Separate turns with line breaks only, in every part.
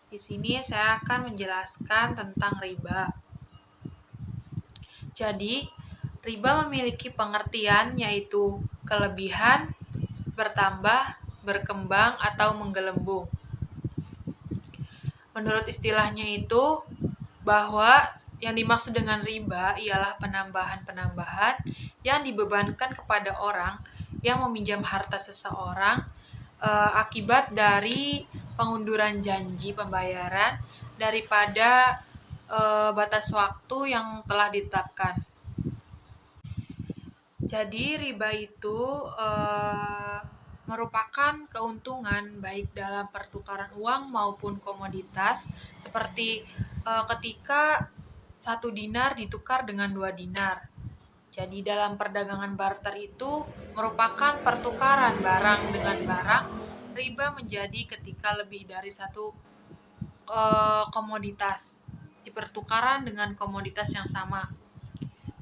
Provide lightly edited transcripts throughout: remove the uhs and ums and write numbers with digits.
Di sini saya akan menjelaskan tentang riba. Jadi, riba memiliki pengertian yaitu kelebihan, bertambah, berkembang, atau menggelembung. Menurut istilahnya itu, bahwa yang dimaksud dengan riba ialah penambahan-penambahan yang dibebankan kepada orang yang meminjam harta seseorang akibat dari pengunduran janji pembayaran daripada batas waktu yang telah ditetapkan. Jadi riba itu merupakan keuntungan baik dalam pertukaran uang maupun komoditas, seperti ketika 1 dinar ditukar dengan 2 dinar. Jadi dalam perdagangan barter itu merupakan pertukaran barang dengan barang. Riba menjadi ketika lebih dari satu komoditas dipertukaran dengan komoditas yang sama.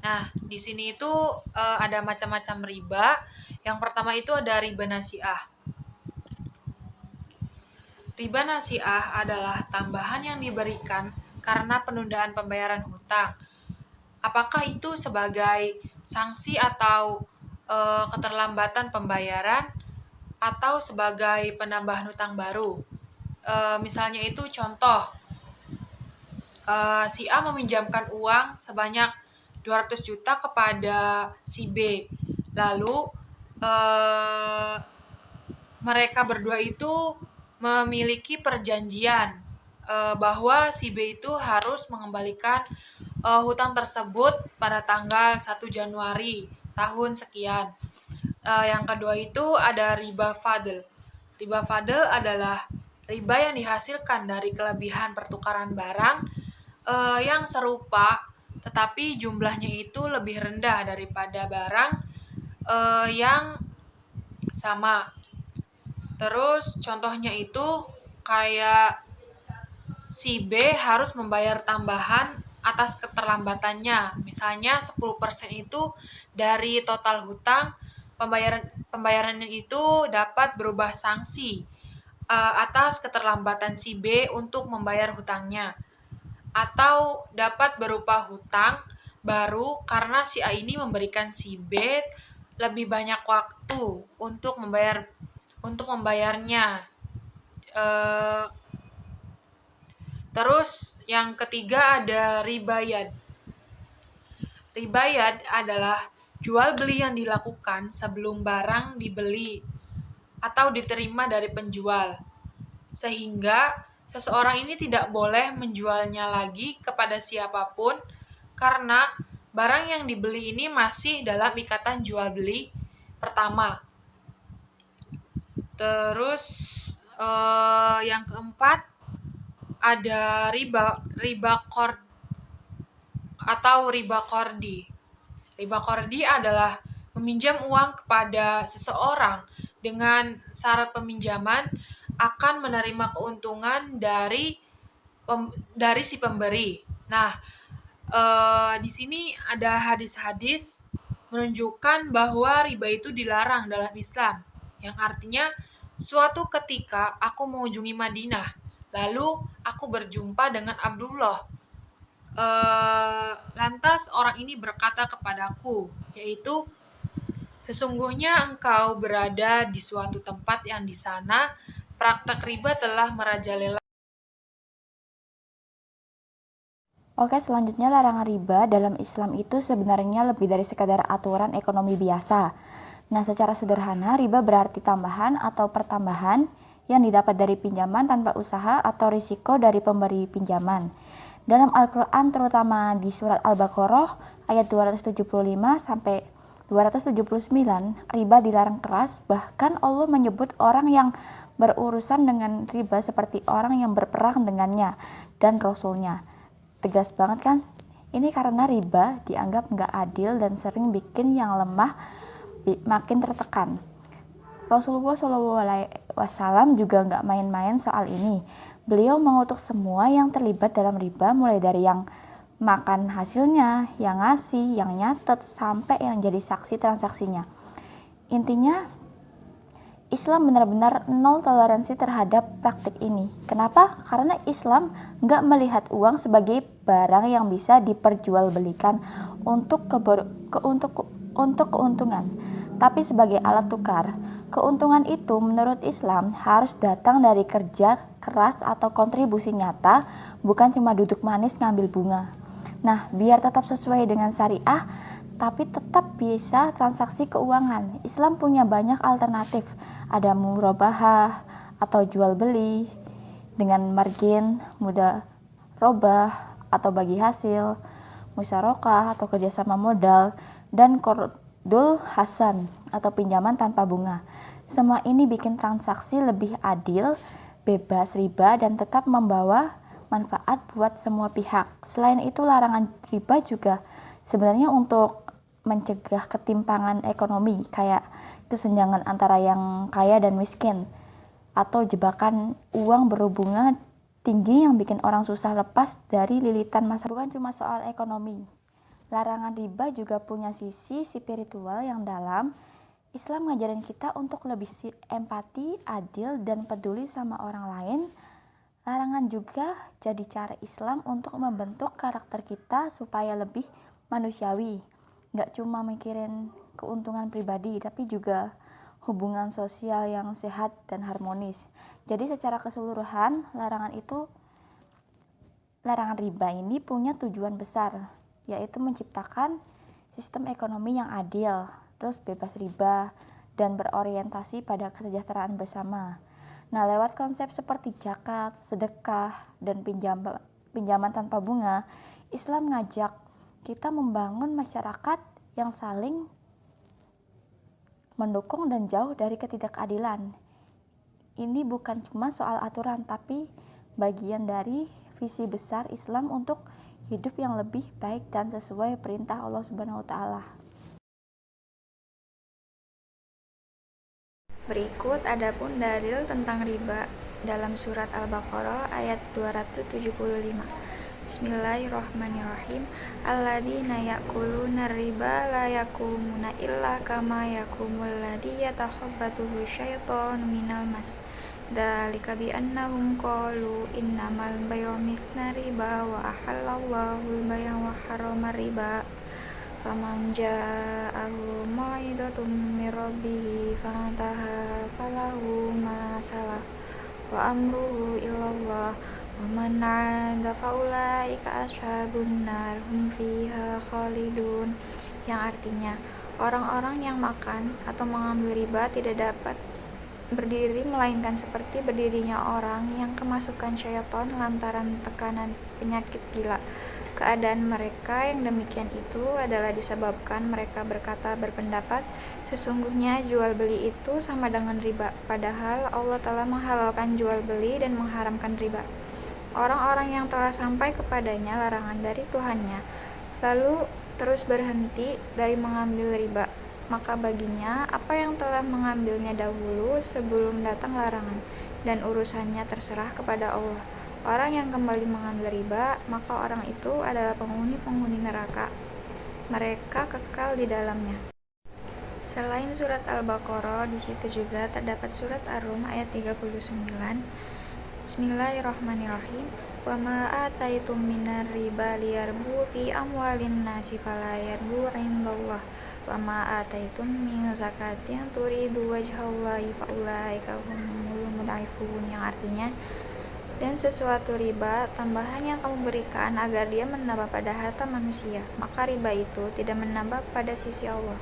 Nah, di sini itu ada macam-macam riba. Yang pertama itu ada riba nasiah. Riba nasiah adalah tambahan yang diberikan karena penundaan pembayaran hutang. Apakah itu sebagai sanksi atau keterlambatan pembayaran atau sebagai penambahan hutang baru? Misalnya itu contoh, si A meminjamkan uang sebanyak 200 juta kepada si B. Lalu mereka berdua itu memiliki perjanjian bahwa si B itu harus mengembalikan hutang tersebut pada tanggal 1 Januari tahun sekian. Yang kedua itu ada riba fadl. Riba fadl adalah riba yang dihasilkan dari kelebihan pertukaran barang yang serupa tetapi jumlahnya itu lebih rendah daripada barang yang sama. Terus contohnya itu kayak si B harus membayar tambahan atas keterlambatannya. Misalnya 10% itu dari total hutang, pembayarannya itu dapat berubah sanksi atas keterlambatan si B untuk membayar hutangnya. Atau dapat berupa hutang baru karena si A ini memberikan si B lebih banyak waktu untuk membayarnya. Terus yang ketiga ada ribayad. Ribayad adalah jual beli yang dilakukan sebelum barang dibeli atau diterima dari penjual, sehingga seseorang ini tidak boleh menjualnya lagi kepada siapapun karena barang yang dibeli ini masih dalam ikatan jual beli pertama. Terus yang keempat ada riba qard atau riba qardi. Riba qardi adalah meminjam uang kepada seseorang dengan syarat peminjaman akan menerima keuntungan dari si pemberi. Nah, di sini ada hadis-hadis menunjukkan bahwa riba itu dilarang dalam Islam, yang artinya suatu ketika aku mengunjungi Madinah, lalu aku berjumpa dengan Abdullah. Lantas orang ini berkata kepadaku, yaitu, sesungguhnya engkau berada di suatu tempat yang di sana praktek riba telah merajalela.
Oke, selanjutnya larangan riba dalam Islam itu sebenarnya lebih dari sekadar aturan ekonomi biasa. Nah, secara sederhana, riba berarti tambahan atau pertambahan yang didapat dari pinjaman tanpa usaha atau risiko dari pemberi pinjaman. Dalam Al-Quran, terutama di surat Al-Baqarah ayat 275 sampai 279, riba dilarang keras. Bahkan Allah menyebut orang yang berurusan dengan riba seperti orang yang berperang dengannya dan Rasulnya. Tegas banget kan? Ini karena riba dianggap nggak adil dan sering bikin yang lemah makin tertekan. Rasulullah SAW juga nggak main-main soal ini. Beliau mengutuk semua yang terlibat dalam riba, mulai dari yang makan hasilnya, yang ngasih, yang nyatet, sampai yang jadi saksi transaksinya. Intinya, Islam benar-benar nol toleransi terhadap praktik ini. Kenapa? Karena Islam nggak melihat uang sebagai barang yang bisa diperjualbelikan untuk keuntungan, tapi sebagai alat tukar. Keuntungan itu menurut Islam harus datang dari kerja keras atau kontribusi nyata, bukan cuma duduk manis ngambil bunga. Nah, biar tetap sesuai dengan syariah, tapi tetap bisa transaksi keuangan. Islam punya banyak alternatif. Ada murabahah atau jual beli dengan margin, mudharabah atau bagi hasil, musyarakah atau kerjasama modal, dan qardul hasan atau pinjaman tanpa bunga. Semua ini bikin transaksi lebih adil, bebas riba, dan tetap membawa manfaat buat semua pihak. Selain itu, larangan riba juga sebenarnya untuk mencegah ketimpangan ekonomi, kayak kesenjangan antara yang kaya dan miskin, atau jebakan uang berbunga tinggi yang bikin orang susah lepas dari lilitan masa. Bukan cuma soal ekonomi, larangan riba juga punya sisi spiritual yang dalam. Islam ngajarin kita untuk lebih empati, adil, dan peduli sama orang lain. Larangan juga jadi cara Islam untuk membentuk karakter kita supaya lebih manusiawi. Nggak cuma mikirin keuntungan pribadi, tapi juga hubungan sosial yang sehat dan harmonis. Jadi secara keseluruhan, larangan riba ini punya tujuan besar, yaitu menciptakan sistem ekonomi yang adil, terus bebas riba, dan berorientasi pada kesejahteraan bersama. Nah, lewat konsep seperti zakat, sedekah, dan pinjaman tanpa bunga, Islam ngajak kita membangun masyarakat yang saling mendukung dan jauh dari ketidakadilan. Ini bukan cuma soal aturan, tapi bagian dari visi besar Islam untuk hidup yang lebih baik dan sesuai perintah Allah Subhanahu wa taala.
Berikut adapun dalil tentang riba dalam surat Al-Baqarah ayat 275. Bismillahirrahmanirrahim. Alladzina ya'kuluna riba la yaqumuna illa kama yaqumul ladzi yatakhabbathu syaitanu minal mas. Dzalika bi annahum qalu innamal bay'u mithlu riba wa ahallallahu al-bay'a wa harrama riba. Faman ja'ahu mau'izatum mir rabbih fantaha falahu ma salaf wa amruhu ilallah wa man 'ada faulaika ashabun nar hum fiha khalidun, yang artinya orang-orang yang makan atau mengambil riba tidak dapat berdiri melainkan seperti berdirinya orang yang kemasukan syaitan lantaran tekanan penyakit gila. Keadaan mereka yang demikian itu adalah disebabkan mereka berpendapat sesungguhnya jual beli itu sama dengan riba, padahal Allah telah menghalalkan jual beli dan mengharamkan riba. Orang-orang yang telah sampai kepadanya larangan dari Tuhannya, lalu terus berhenti dari mengambil riba, maka baginya apa yang telah mengambilnya dahulu sebelum datang larangan, dan urusannya terserah kepada Allah. Orang yang kembali mengambil riba, maka orang itu adalah penghuni neraka. Mereka kekal di dalamnya. Selain surat Al-Baqarah, di situ juga terdapat surat Ar-Rum ayat 39. Bismillahirrahmanirrahim. Wa ma ataitum minar riba liyarbu fi amwalin nasi fala yarbu 'indallah. Wa ma ataitum min zakatin turidu wajhallahi fa ulaika humul mud'ifun, yang artinya dan sesuatu riba tambahan yang kamu berikan agar dia menambah pada harta manusia, maka riba itu tidak menambah pada sisi Allah.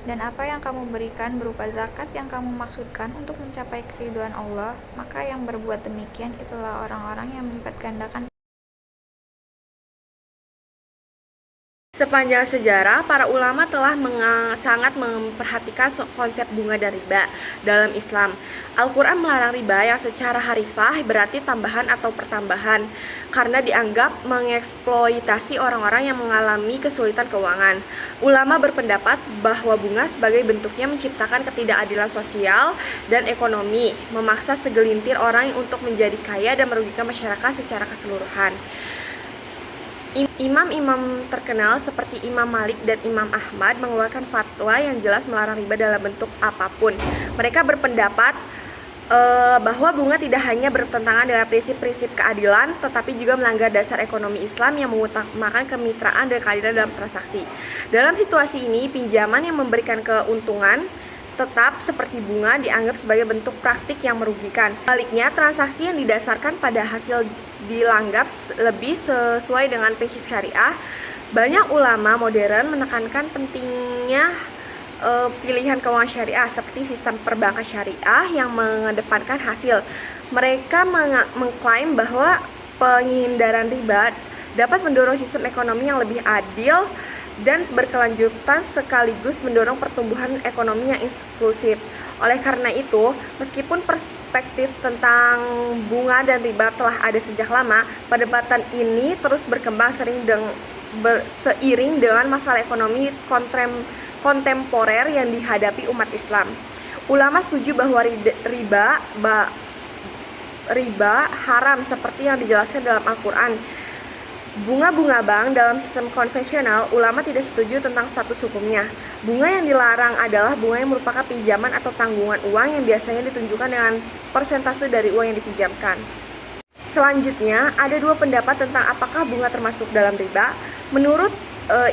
Dan apa yang kamu berikan berupa zakat yang kamu maksudkan untuk mencapai keridhaan Allah, maka yang berbuat demikian itulah orang-orang yang melipat gandakan.
Sepanjang sejarah, para ulama telah sangat memperhatikan konsep bunga dan riba dalam Islam. Al-Quran melarang riba yang secara harfiah berarti tambahan atau pertambahan, karena dianggap mengeksploitasi orang-orang yang mengalami kesulitan keuangan. Ulama berpendapat bahwa bunga sebagai bentuknya menciptakan ketidakadilan sosial dan ekonomi, memaksa segelintir orang untuk menjadi kaya dan merugikan masyarakat secara keseluruhan. Imam-imam terkenal seperti Imam Malik dan Imam Ahmad mengeluarkan fatwa yang jelas melarang riba dalam bentuk apapun. Mereka berpendapat bahwa bunga tidak hanya bertentangan dengan prinsip-prinsip keadilan, tetapi juga melanggar dasar ekonomi Islam yang mengutamakan kemitraan dan keadilan dalam transaksi. Dalam situasi ini, pinjaman yang memberikan keuntungan tetap seperti bunga dianggap sebagai bentuk praktik yang merugikan. Sebaliknya, transaksi yang didasarkan pada hasil dianggap lebih sesuai dengan prinsip syariah. Banyak ulama modern menekankan pentingnya pilihan keuangan syariah seperti sistem perbankan syariah yang mengedepankan hasil. Mereka mengklaim bahwa penghindaran riba dapat mendorong sistem ekonomi yang lebih adil dan berkelanjutan sekaligus mendorong pertumbuhan ekonomi yang inklusif. Oleh karena itu, meskipun perspektif tentang bunga dan riba telah ada sejak lama, perdebatan ini terus berkembang seiring dengan masalah ekonomi kontemporer yang dihadapi umat Islam. Ulama setuju bahwa riba haram seperti yang dijelaskan dalam Al-Quran. Bunga-bunga bank dalam sistem konvensional, ulama tidak setuju tentang status hukumnya. Bunga yang dilarang adalah bunga yang merupakan pinjaman atau tanggungan uang yang biasanya ditunjukkan dengan persentase dari uang yang dipinjamkan. Selanjutnya, ada dua pendapat tentang apakah bunga termasuk dalam riba. Menurut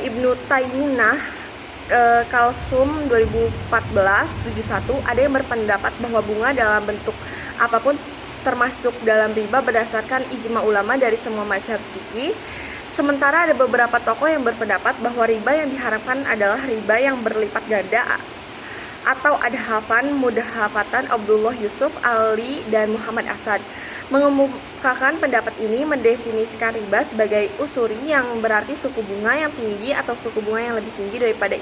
Ibnu Taimiyah, Kalsum 2014-71, ada yang berpendapat bahwa bunga dalam bentuk apapun termasuk dalam riba berdasarkan ijma ulama dari semua mazhab fikih. Sementara ada beberapa tokoh yang berpendapat bahwa riba yang diharapkan adalah riba yang berlipat ganda atau adhafan mudhafatan. Abdullah Yusuf Ali dan Muhammad Asad mengemukakan pendapat ini, mendefinisikan riba sebagai usuri yang berarti suku bunga yang tinggi atau suku bunga yang lebih tinggi daripada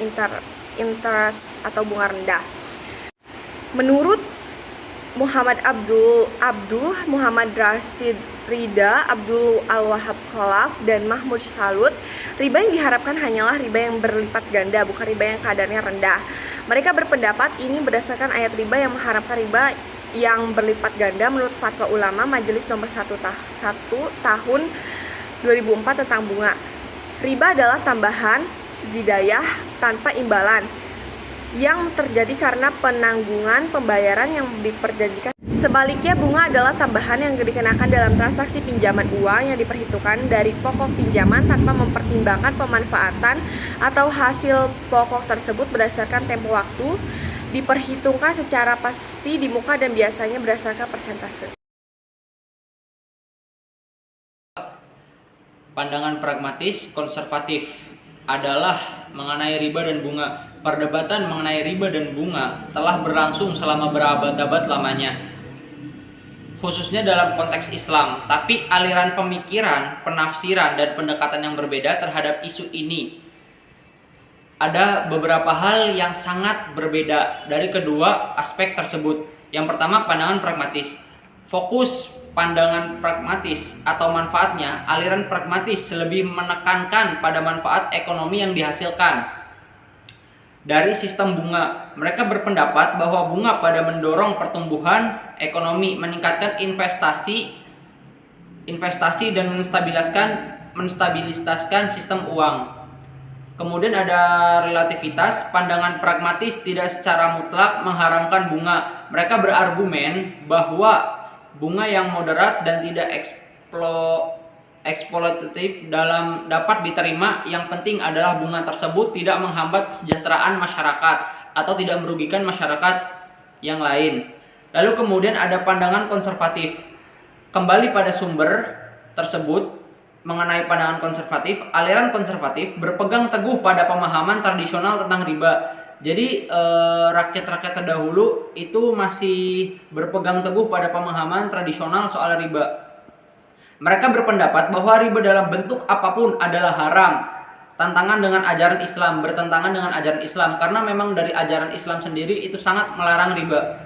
interest atau bunga rendah. Menurut Muhammad Muhammad Rashid Rida, Abdul Al-Wahab Khalaf, dan Mahmud Salut, riba yang diharapkan hanyalah riba yang berlipat ganda, bukan riba yang kadarnya rendah. Mereka berpendapat ini berdasarkan ayat riba yang mengharapkan riba yang berlipat ganda menurut fatwa ulama Majelis nomor 1 tahun 2004 tentang bunga. Riba adalah tambahan zidayah tanpa imbalan yang terjadi karena penanggungan pembayaran yang diperjanjikan. Sebaliknya, bunga adalah tambahan yang dikenakan dalam transaksi pinjaman uang yang diperhitungkan dari pokok pinjaman tanpa mempertimbangkan pemanfaatan atau hasil pokok tersebut berdasarkan tempo waktu, diperhitungkan secara pasti di muka dan biasanya berdasarkan persentase.
Pandangan pragmatis konservatif adalah mengenai riba dan bunga. Perdebatan mengenai riba dan bunga telah berlangsung selama berabad-abad lamanya, khususnya dalam konteks Islam. Tapi aliran pemikiran, penafsiran, dan pendekatan yang berbeda terhadap isu ini. Ada beberapa hal yang sangat berbeda dari kedua aspek tersebut. Yang pertama, pandangan pragmatis. Fokus pandangan pragmatis atau manfaatnya, aliran pragmatis lebih menekankan pada manfaat ekonomi yang dihasilkan dari sistem bunga. Mereka berpendapat bahwa bunga pada mendorong pertumbuhan ekonomi, meningkatkan investasi dan menstabilisasikan sistem uang. Kemudian ada relativitas. Pandangan pragmatis tidak secara mutlak mengharamkan bunga. Mereka berargumen bahwa bunga yang moderat dan tidak eksploitatif dapat diterima. Yang penting adalah bunga tersebut tidak menghambat kesejahteraan masyarakat atau tidak merugikan masyarakat yang lain. Lalu kemudian ada pandangan konservatif. Kembali pada sumber tersebut mengenai pandangan konservatif, aliran konservatif berpegang teguh pada pemahaman tradisional tentang riba. Jadi rakyat-rakyat terdahulu itu masih berpegang teguh pada pemahaman tradisional soal riba. Mereka berpendapat bahwa riba dalam bentuk apapun adalah haram. Tantangan dengan ajaran Islam, bertentangan dengan ajaran Islam, karena memang dari ajaran Islam sendiri itu sangat melarang riba.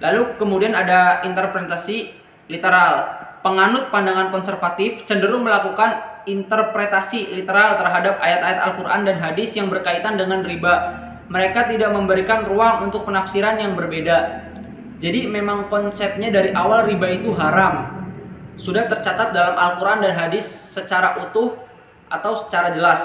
Lalu kemudian ada interpretasi literal. Penganut pandangan konservatif cenderung melakukan interpretasi literal terhadap ayat-ayat Al-Quran dan hadis yang berkaitan dengan riba. Mereka tidak memberikan ruang untuk penafsiran yang berbeda. Jadi memang konsepnya dari awal riba itu haram. Sudah tercatat dalam Al-Quran dan hadis secara utuh atau secara jelas.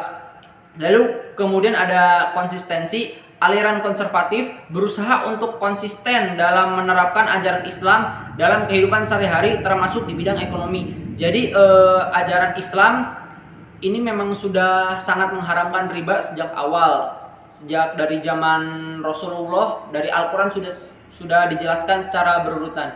Lalu kemudian ada konsistensi. Aliran konservatif berusaha untuk konsisten dalam menerapkan ajaran Islam dalam kehidupan sehari-hari termasuk di bidang ekonomi. Jadi ajaran Islam ini memang sudah sangat mengharamkan riba sejak awal. Sejak dari zaman Rasulullah, dari Al-Quran sudah dijelaskan secara berurutan.